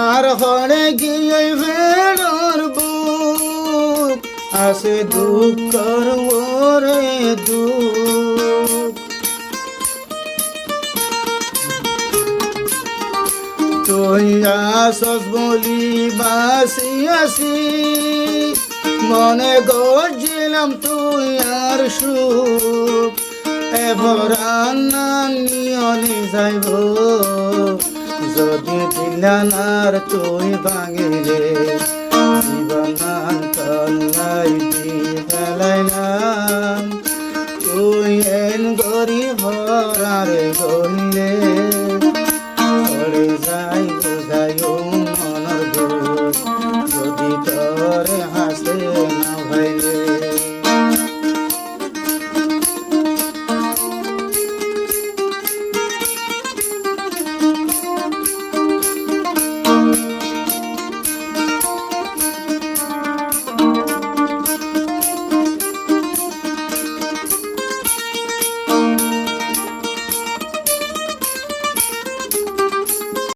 আর হরে গিয়ে ভেড়র বুক আসে দুঃখর ওরে দুঃখ তুই আসস বলি বাসি আসি মনে গর্জিলাম তুই আর সুখ এবার নিয়নি যাইব যদি দিলানার তুই ভাঙিলে জীবনান তল্লাই দি ফেলাইলাম তুই এন গরি হরারে গইলে চলে যাই বোঝাই